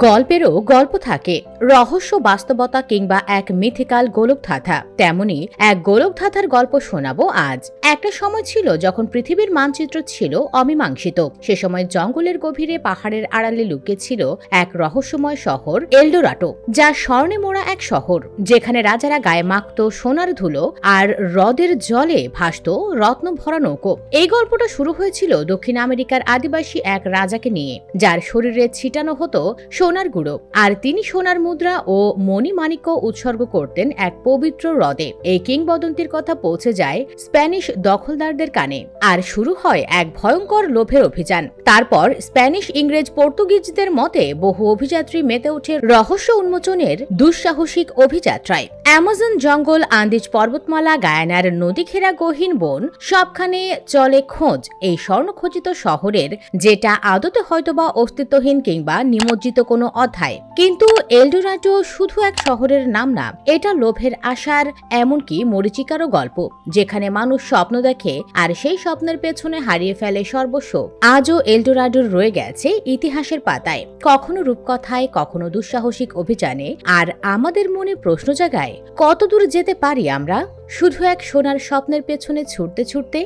গল্পেরও গল্প থাকে, রহস্য, বাস্তবতা কিংবা এক মিথিক্যাল গোলকধাঁধা। তেমনি এক গোলকধাঁধার গল্প শোনাবো আজ। একটা সময় ছিল যখন পৃথিবীর মানচিত্র ছিল অমীমাংসিত। সে সময় জঙ্গলের গভীরে পাহাড়ের আড়ালে লুকিয়ে ছিল এক রহস্যময় শহর, এলডোরাডো, যা স্বর্ণে মোড়া এক শহর, যেখানে রাজারা গায়ে মাখত সোনার ধুলো আর হ্রদের জলে ভাসত রত্ন ভরা নৌকো। এই গল্পটা শুরু হয়েছিল দক্ষিণ আমেরিকার আদিবাসী এক রাজাকে নিয়ে, যার শরীরে ছিটানো হতো সোনার গুঁড়ো, আর তিনি সোনার মুদ্রা ও মণিমাণিক্য উৎসর্গ করতেন এক পবিত্র হ্রদে। এই কিংবদন্তির কথা পৌঁছে যায় স্প্যানিশ দখলদারদের কানে, আর শুরু হয় এক ভয়ঙ্কর লোভের অভিযান। তারপর স্প্যানিশ, ইংরেজ, পর্তুগিজদের মতে বহু অভিযাত্রী মেতে ওঠে রহস্য উন্মোচনের দুঃসাহসিক অভিযাত্রায়। অ্যামাজন জঙ্গল, আন্দিজ পর্বতমালা, গায়ানার নদী ঘেরা গহীন বন, সবখানে চলে খোঁজ এই স্বর্ণখচিত শহরের, যেটা আদতে হয়তোবা অস্তিত্বহীন কিংবা নিমজ্জিত কোনো অধ্যায়। কিন্তু এলডোরাডো শুধু এক শহরের নাম না, এটা লোভের আশার, এমনকি মরীচিকারও গল্প, যেখানে মানুষ স্বপ্ন দেখে আর সেই স্বপ্নের পেছনে হারিয়ে ফেলে সর্বস্ব। আজও এলডোরাডো রয়ে গেছে ইতিহাসের পাতায়, কখনো রূপকথায়, কখনো দুঃসাহসিক অভিযানে। আর আমাদের মনে প্রশ্ন জাগায়, কতদূর যেতে পারি আমরা শুধু এক সোনার স্বপ্নের পেছনে ছুটতে ছুটতে।